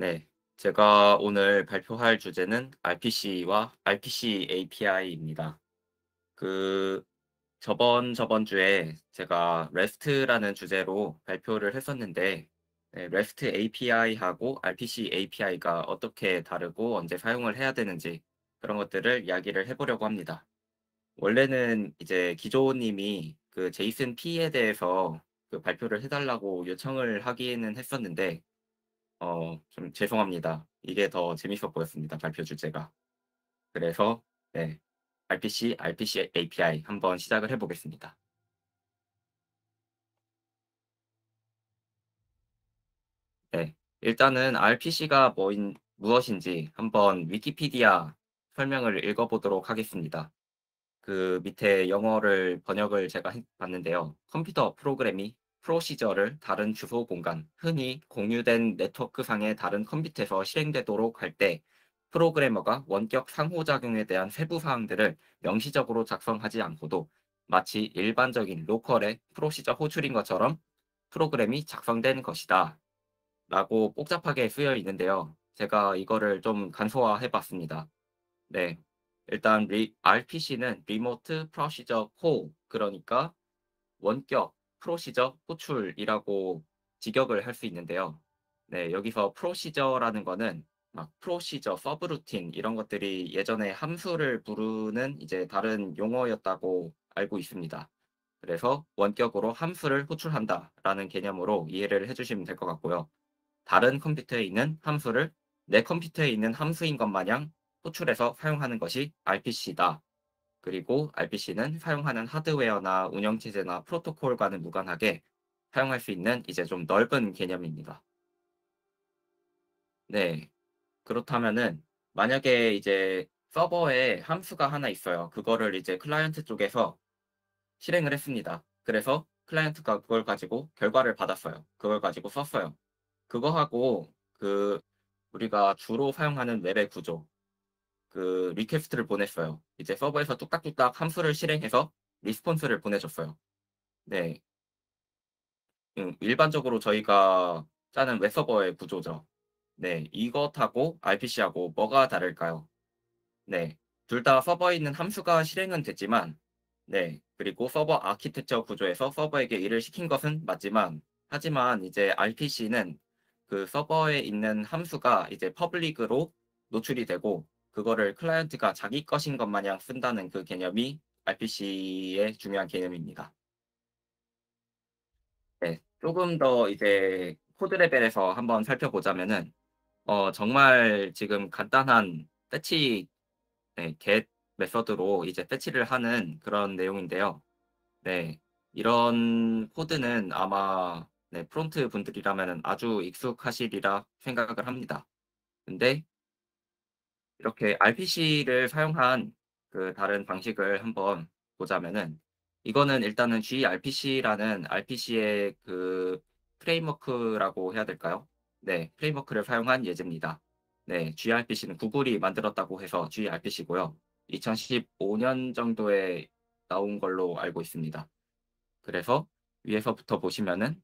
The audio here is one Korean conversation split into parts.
네. 제가 오늘 발표할 주제는 RPC와 RPC API입니다. 그 저번 주에 제가 REST라는 주제로 발표를 했었는데 네, REST API하고 RPC API가 어떻게 다르고 언제 사용을 해야 되는지 그런 것들을 이야기를 해 보려고 합니다. 원래는 이제 기조님이 그 제이슨 P에 대해서 그 발표를 해 달라고 요청을 하기는 했었는데 좀 죄송합니다. 이게 더 재밌어 보였습니다, 발표 주제가. 그래서 네. RPC API 한번 시작을 해 보겠습니다. 네. 일단은 RPC가 무엇인지 한번 위키피디아 설명을 읽어 보도록 하겠습니다. 그 밑에 영어를 번역을 제가 해 봤는데요. 컴퓨터 프로그램이 프로시저를 다른 주소 공간, 흔히 공유된 네트워크상의 다른 컴퓨터에서 실행되도록 할 때 프로그래머가 원격 상호작용에 대한 세부 사항들을 명시적으로 작성하지 않고도 마치 일반적인 로컬의 프로시저 호출인 것처럼 프로그램이 작성된 것이다. 라고 복잡하게 쓰여 있는데요. 제가 이거를 좀 간소화해 봤습니다. 네. 일단 RPC는 리모트 프로시저 콜, 그러니까 원격 프로시저 호출이라고 직역을 할 수 있는데요. 네, 여기서 프로시저라는 거는 막 프로시저, 서브루틴 이런 것들이 예전에 함수를 부르는 이제 다른 용어였다고 알고 있습니다. 그래서 원격으로 함수를 호출한다라는 개념으로 이해를 해 주시면 될 것 같고요. 다른 컴퓨터에 있는 함수를 내 컴퓨터에 있는 함수인 것 마냥 호출해서 사용하는 것이 RPC다. 그리고 RPC는 사용하는 하드웨어나 운영체제나 프로토콜과는 무관하게 사용할 수 있는 이제 좀 넓은 개념입니다. 네. 그렇다면은 만약에 이제 서버에 함수가 하나 있어요. 그거를 이제 클라이언트 쪽에서 실행을 했습니다. 그래서 클라이언트가 그걸 가지고 결과를 받았어요. 그걸 가지고 썼어요. 그거하고 우리가 주로 사용하는 웹의 구조, 그 리퀘스트를 보냈어요. 이제 서버에서 뚝딱뚝딱 함수를 실행해서 리스폰스를 보내줬어요. 네. 일반적으로 저희가 짜는 웹서버의 구조죠. 네. 이것하고 RPC하고 뭐가 다를까요? 네. 둘 다 서버에 있는 함수가 실행은 됐지만 네. 그리고 서버 아키텍처 구조에서 서버에게 일을 시킨 것은 맞지만 하지만 이제 RPC는 그 서버에 있는 함수가 이제 퍼블릭으로 노출이 되고 그거를 클라이언트가 자기 것인 것 마냥 쓴다는 그 개념이 RPC의 중요한 개념입니다. 네. 조금 더 이제 코드 레벨에서 한번 살펴보자면은 정말 지금 간단한 패치, 네, get 메서드로 이제 패치를 하는 그런 내용인데요. 네. 이런 코드는 아마 네, 프론트 분들이라면은 아주 익숙하시리라 생각을 합니다. 근데 이렇게 RPC를 사용한 그 다른 방식을 한번 보자면은 이거는 일단은 gRPC라는 RPC의 그 프레임워크라고 해야 될까요? 네. 프레임워크를 사용한 예제입니다. 네. gRPC는 구글이 만들었다고 해서 gRPC고요. 2015년 정도에 나온 걸로 알고 있습니다. 그래서 위에서부터 보시면은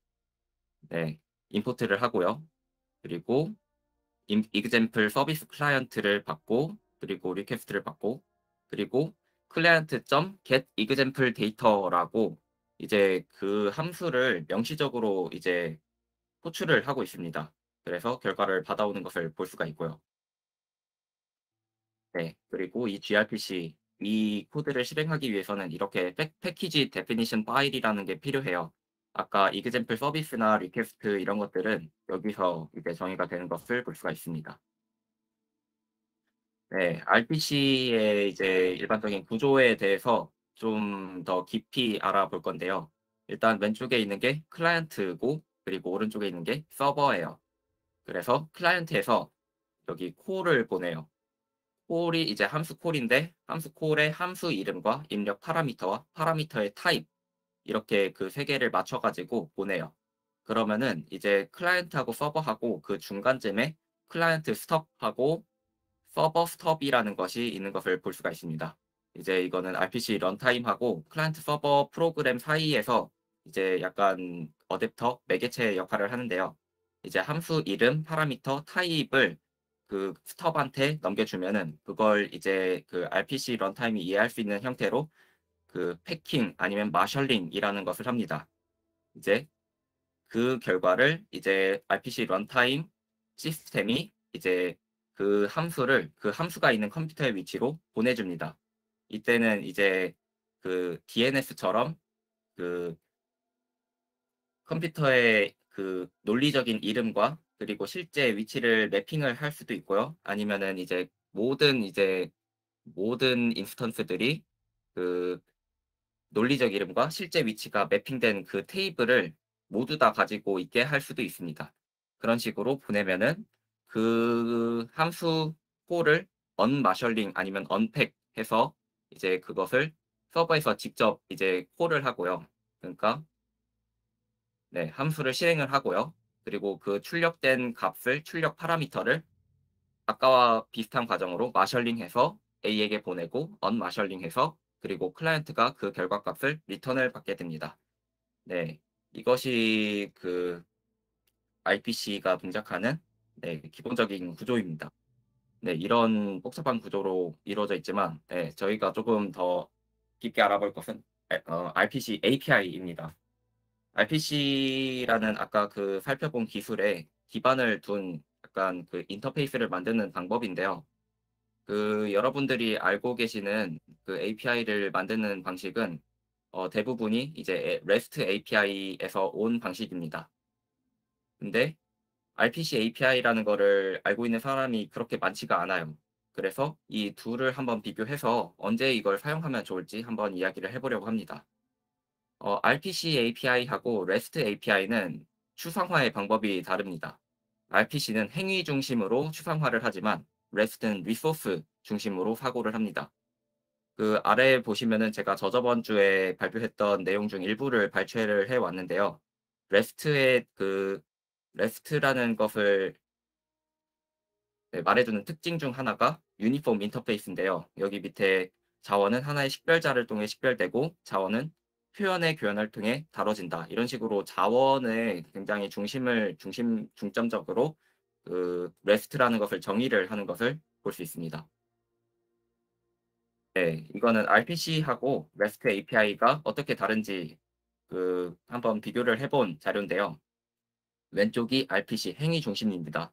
네. 임포트를 하고요. 그리고 example 서비스 클라이언트를 받고 그리고 리퀘스트를 받고 그리고 client.get example data라고 이제 그 함수를 명시적으로 이제 호출을 하고 있습니다. 그래서 결과를 받아오는 것을 볼 수가 있고요. 네. 그리고 이 gRPC 이 코드를 실행하기 위해서는 이렇게 패키지 데피니션 파일이라는 게 필요해요. 아까 example 서비스나 리퀘스트 이런 것들은 여기서 이제 정의가 되는 것을 볼 수가 있습니다. 네. RPC의 이제 일반적인 구조에 대해서 좀 더 깊이 알아볼 건데요. 일단 왼쪽에 있는 게 클라이언트고 그리고 오른쪽에 있는 게 서버예요. 그래서 클라이언트에서 여기 콜을 보내요. 콜이 이제 함수 콜인데 함수 콜의 함수 이름과 입력 파라미터와 파라미터의 타입 이렇게 그 세 개를 맞춰 가지고 보내요. 그러면은 이제 클라이언트하고 서버하고 그 중간쯤에 클라이언트 스톱하고 서버 스톱이라는 것이 있는 것을 볼 수가 있습니다. 이제 이거는 RPC 런타임하고 클라이언트 서버 프로그램 사이에서 이제 약간 어댑터 매개체 역할을 하는데요. 이제 함수 이름, 파라미터, 타입을 그 스터브한테 넘겨주면은 그걸 이제 그 RPC 런타임이 이해할 수 있는 형태로 그 패킹 아니면 마셜링이라는 것을 합니다. 이제 그 결과를 이제 RPC 런타임 시스템이 이제 그 함수가 있는 컴퓨터의 위치로 보내줍니다. 이때는 이제 그 DNS처럼 그 컴퓨터의 그 논리적인 이름과 그리고 실제 위치를 매핑을 할 수도 있고요. 아니면은 모든 인스턴스들이 그 논리적 이름과 실제 위치가 매핑된 그 테이블을 모두 다 가지고 있게 할 수도 있습니다. 그런 식으로 보내면은 그 함수 콜을 언마셜링 아니면 언팩 해서 이제 그것을 서버에서 직접 이제 콜을 하고요. 그러니까 네, 함수를 실행을 하고요. 그리고 그 출력된 값을 출력 파라미터를 아까와 비슷한 과정으로 마셜링해서 A에게 보내고 언마셜링해서 그리고 클라이언트가 그 결과값을 리턴을 받게 됩니다. 네. 이것이 그 RPC가 동작하는 네, 기본적인 구조입니다. 네, 이런 복잡한 구조로 이루어져 있지만 저희가 조금 더 깊게 알아볼 것은 RPC API입니다. RPC라는 아까 그 살펴본 기술에 기반을 둔 약간 그 인터페이스를 만드는 방법인데요. 그 여러분들이 알고 계시는 그 API를 만드는 방식은 대부분이 이제 REST API에서 온 방식입니다. 근데 RPC API라는 거를 알고 있는 사람이 그렇게 많지가 않아요. 그래서 이 둘을 한번 비교해서 언제 이걸 사용하면 좋을지 한번 이야기를 해 보려고 합니다. RPC API하고 REST API는 추상화의 방법이 다릅니다. RPC는 행위 중심으로 추상화를 하지만 REST는 리소스 중심으로 사고를 합니다. 그 아래에 보시면은 제가 저저번 주에 발표했던 내용 중 일부를 발췌를 해 왔는데요. REST의 그 REST라는 것을 네, 말해주는 특징 중 하나가 유니폼 인터페이스인데요. 여기 밑에 자원은 하나의 식별자를 통해 식별되고 자원은 표현의 교환을 통해 다뤄진다. 이런 식으로 자원에 굉장히 중점적으로 그 REST라는 것을 정의를 하는 것을 볼 수 있습니다. 네, 이거는 RPC하고 REST API가 어떻게 다른지 한번 비교를 해본 자료인데요. 왼쪽이 RPC 행위 중심입니다.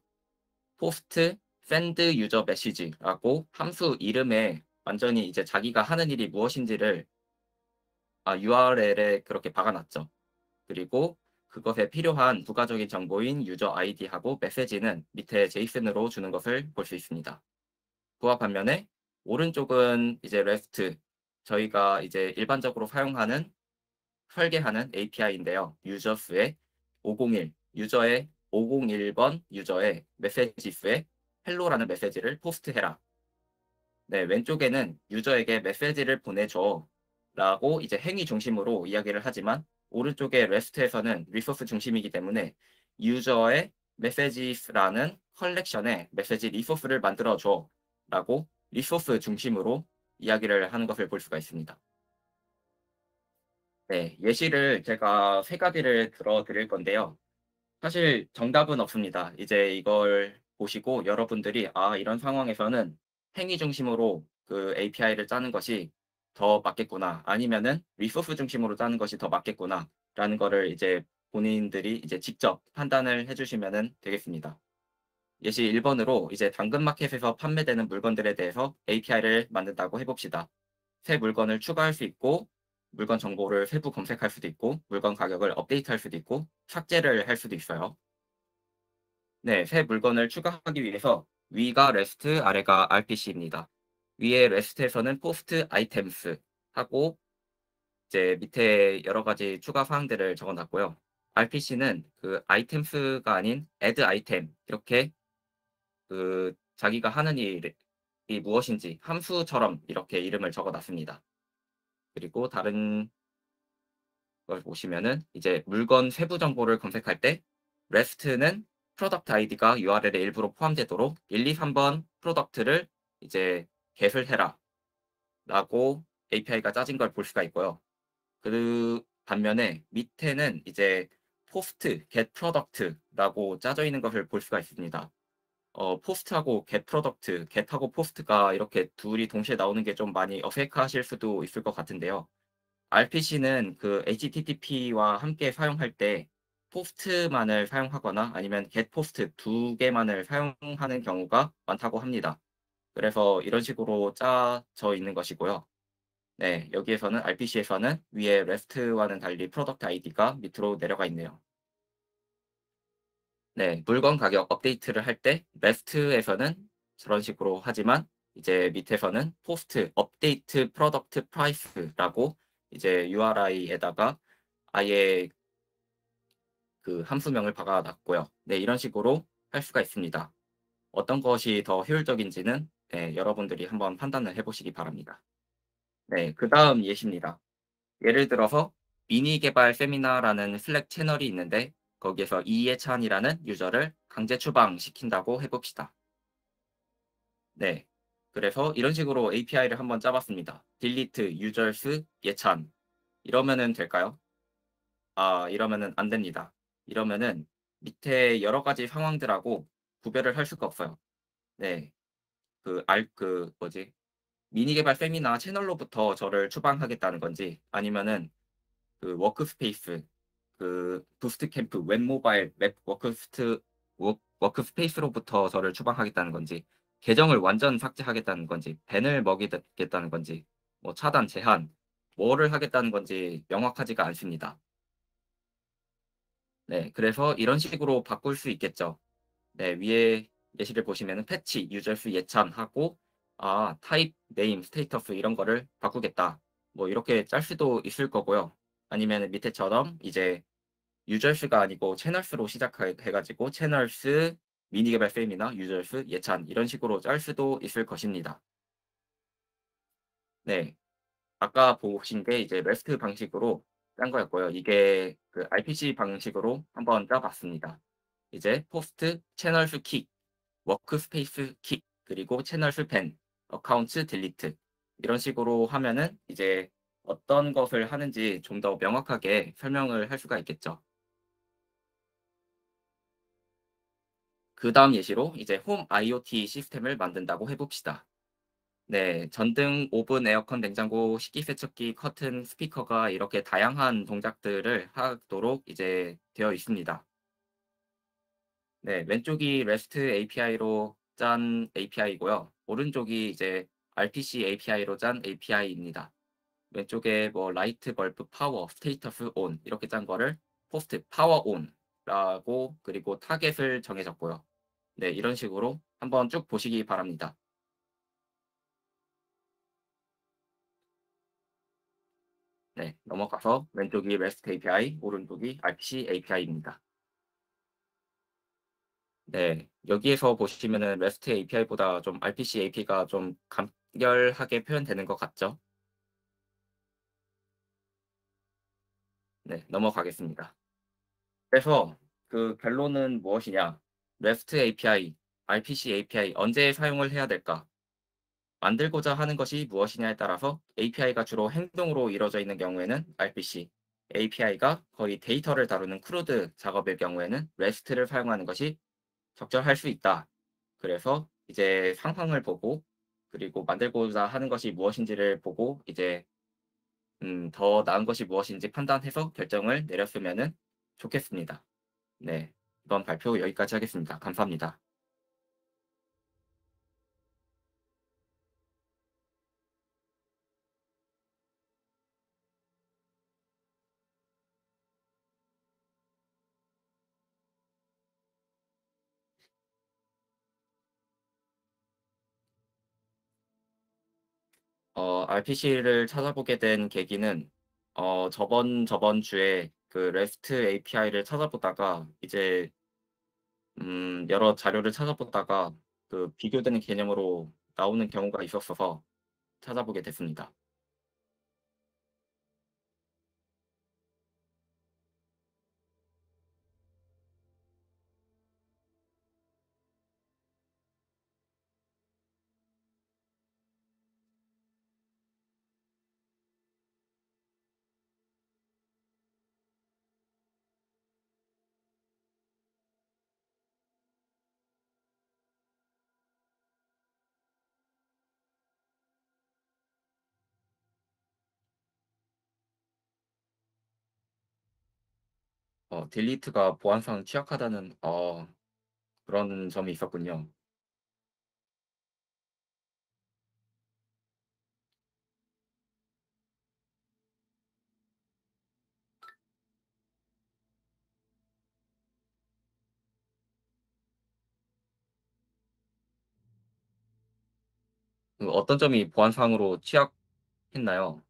포스트 샌드 유저 메시지라고 함수 이름에 완전히 이제 자기가 하는 일이 무엇인지를 URL에 그렇게 박아놨죠. 그리고 그것에 필요한 부가적인 정보인 유저 아이디하고 메시지는 밑에 제이슨으로 주는 것을 볼 수 있습니다. 그와 반면에 오른쪽은 이제 REST 저희가 이제 일반적으로 사용하는 설계하는 API인데요. 유저수의 501 유저의 501번 유저의 메시지수에 헬로라는 메시지를 포스트해라. 네, 왼쪽에는 유저에게 메시지를 보내줘 라고 이제 행위 중심으로 이야기를 하지만 오른쪽의 REST에서는 리소스 중심이기 때문에 유저의 메시지라는 컬렉션에 메시지 리소스를 만들어줘 라고 리소스 중심으로 이야기를 하는 것을 볼 수가 있습니다. 네, 예시를 제가 세 가지를 들어 드릴 건데요. 사실 정답은 없습니다. 이제 이걸 보시고 여러분들이 이런 상황에서는 행위 중심으로 그 API를 짜는 것이 더 맞겠구나. 아니면은 리소스 중심으로 짜는 것이 더 맞겠구나라는 거를 이제 본인들이 이제 직접 판단을 해 주시면은 되겠습니다. 예시 1 번으로 이제 당근마켓에서 판매되는 물건들에 대해서 API를 만든다고 해 봅시다. 새 물건을 추가할 수 있고 물건 정보를 세부 검색할 수도 있고 물건 가격을 업데이트할 수도 있고 삭제를 할 수도 있어요. 네, 새 물건을 추가하기 위해서 위가 REST, 아래가 RPC입니다. 위에 REST에서는 post items 하고 이제 밑에 여러 가지 추가 사항들을 적어 놨고요. RPC는 그 items가 아닌 add item 이렇게 자기가 하는 일이 무엇인지 함수처럼 이렇게 이름을 적어 놨습니다. 그리고 다른 걸 보시면은 이제 물건 세부 정보를 검색할 때 REST는 프로덕트 아이디가 URL에 일부러 포함되도록 1, 2, 3번 프로덕트를 이제 get을 해라 라고 API가 짜진 걸 볼 수가 있고요. 그 반면에 밑에는 이제 포스트, get product라고 짜져 있는 것을 볼 수가 있습니다. 포스트하고 get product, get하고 post가 이렇게 둘이 동시에 나오는 게 좀 많이 어색하실 수도 있을 것 같은데요. RPC는 그 HTTP와 함께 사용할 때 post만을 사용하거나 아니면 get post 두 개만을 사용하는 경우가 많다고 합니다. 그래서 이런 식으로 짜져 있는 것이고요. 네, 여기에서는 RPC에서는 위에 REST와는 달리 프로덕트 아이디가 밑으로 내려가 있네요. 네, 물건 가격 업데이트를 할 때 REST에서는 저런 식으로 하지만 이제 밑에서는 포스트 업데이트 프로덕트 프라이스라고 이제 URI에다가 아예 그 함수명을 박아 놨고요. 네, 이런 식으로 할 수가 있습니다. 어떤 것이 더 효율적인지는 네, 여러분들이 한번 판단을 해 보시기 바랍니다. 네, 그다음 예시입니다. 예를 들어서 미니 개발 세미나라는 슬랙 채널이 있는데 거기에서 이예찬이라는 유저를 강제 추방시킨다고 해 봅시다. 네. 그래서 이런 식으로 API를 한번 짜 봤습니다. delete users 예찬 이러면은 될까요? 아, 이러면은 안 됩니다. 이러면은 밑에 여러 가지 상황들하고 구별을 할 수가 없어요. 네. 그 뭐지? 미니 개발 세미나 채널로부터 저를 추방하겠다는 건지 아니면은 그 워크스페이스 그 부스트 캠프 웹 모바일 웹 워크스페이스로부터 저를 추방하겠다는 건지 계정을 완전 삭제하겠다는 건지 밴을 먹이겠다는 건지 뭐 차단 제한 뭐를 하겠다는 건지 명확하지가 않습니다. 네, 그래서 이런 식으로 바꿀 수 있겠죠. 네, 위에 예시를 보시면은 패치 유저수 예찬하고 타입 네임 스테이터스 이런 거를 바꾸겠다. 뭐 이렇게 짤 수도 있을 거고요. 아니면 밑에처럼 이제 유저수가 아니고 채널수로 시작해 가지고 채널수 미니 개발 프레임이나 유저수 예찬 이런 식으로 짤 수도 있을 것입니다. 네. 아까 보신 게 이제 REST 방식으로 짠 거였고요. 이게 그 RPC 방식으로 한번 짜 봤습니다. 이제 포스트 채널수 킥, 워크스페이스 킥, 그리고 채널수 밴, 어카운트 딜리트 이런 식으로 하면은 이제 어떤 것을 하는지 좀 더 명확하게 설명을 할 수가 있겠죠. 그다음 예시로 이제 홈 IoT 시스템을 만든다고 해 봅시다. 네. 전등, 오븐, 에어컨, 냉장고, 식기세척기, 커튼, 스피커가 이렇게 다양한 동작들을 하도록 이제 되어 있습니다. 네. 왼쪽이 REST API로 짠 API고요. 오른쪽이 이제 RPC API로 짠 API입니다. 왼쪽에 뭐 라이트, 벌브, 파워, 스테이터스 온 이렇게 짠 거를 포스트 파워 온라고 그리고 타겟을 정해 졌고요. 네. 이런 식으로 한번 쭉 보시기 바랍니다. 네. 넘어가서 왼쪽이 REST API, 오른쪽이 RPC API입니다. 네. 여기에서 보시면은 REST API보다 좀 RPC API가 좀 간결하게 표현되는 것 같죠? 네. 넘어가겠습니다. 그래서 그 결론은 무엇이냐? REST API, RPC API 언제 사용을 해야 될까? 만들고자 하는 것이 무엇이냐에 따라서 API가 주로 행동으로 이루어져 있는 경우에는 RPC, API가 거의 데이터를 다루는 크루드 작업의 경우에는 REST를 사용하는 것이 적절할 수 있다. 그래서 이제 상황을 보고 그리고 만들고자 하는 것이 무엇인지를 보고 이제 더 나은 것이 무엇인지 판단해서 결정을 내렸으면은 좋겠습니다. 네. 이번 발표 여기까지 하겠습니다. 감사합니다. RPC를 찾아보게 된 계기는 저번 주에 그 REST API를 찾아보다가 이제 여러 자료를 찾아보다가 그 비교되는 개념으로 나오는 경우가 있었어서 찾아보게 됐습니다. 딜리트가 보안상 취약하다는 그런 점이 있었군요. 어떤 점이 보안상으로 취약했나요?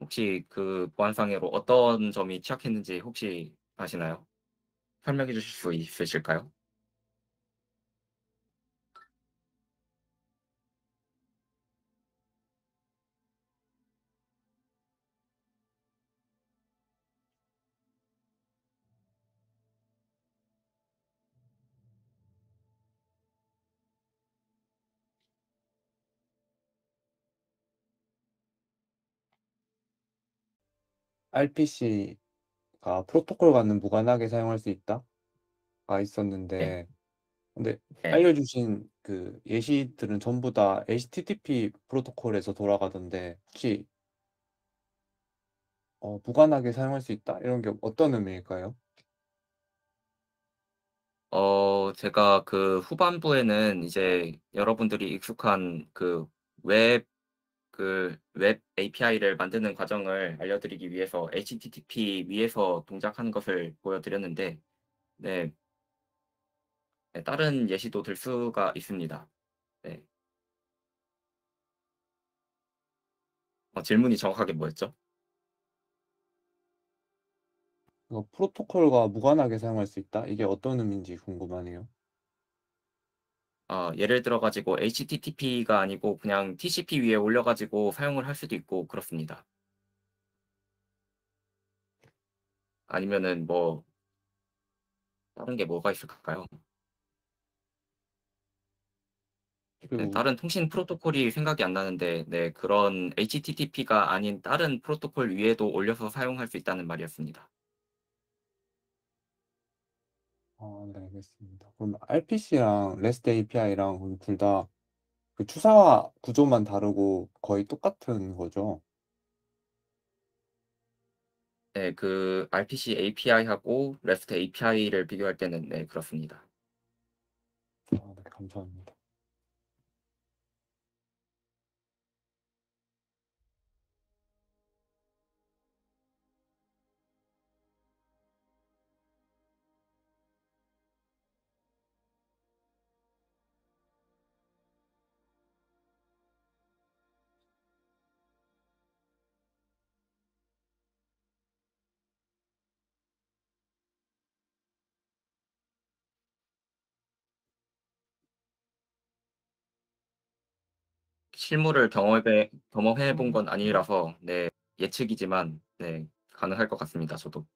혹시 그 보안상으로 어떤 점이 취약했는지 혹시 아시나요? 설명해 주실 수 있으실까요? RPC가 프로토콜과는 무관하게 사용할 수 있다가 네. 있었는데, 근데 네. 알려주신 그 예시들은 전부 다 HTTP 프로토콜에서 돌아가던데, 혹시 무관하게 사용할 수 있다? 이런 게 어떤 의미일까요? 제가 그 후반부에는 이제 여러분들이 익숙한 웹 API를 만드는 과정을 알려드리기 위해서 HTTP 위에서 동작하는 것을 보여드렸는데, 네. 네, 다른 예시도 들 수가 있습니다. 네. 질문이 정확하게 뭐였죠? 프로토콜과 무관하게 사용할 수 있다? 이게 어떤 의미인지 궁금하네요. 예를 들어 가지고 HTTP가 아니고 그냥 TCP 위에 올려 가지고 사용을 할 수도 있고 그렇습니다. 아니면은 뭐 다른 게 뭐가 있을까요? 네, 그리고 다른 통신 프로토콜이 생각이 안 나는데, 네, 그런 HTTP가 아닌 다른 프로토콜 위에도 올려서 사용할 수 있다는 말이었습니다. 네, 알겠습니다. 그럼 RPC랑 REST API랑 둘 다 그 추사 구조만 다르고 거의 똑같은 거죠? 네, 그 RPC API하고 REST API를 비교할 때는 네, 그렇습니다. 네, 감사합니다. 실무를 경험해 본 건 아니라서 네, 예측이지만 네, 가능할 것 같습니다, 저도.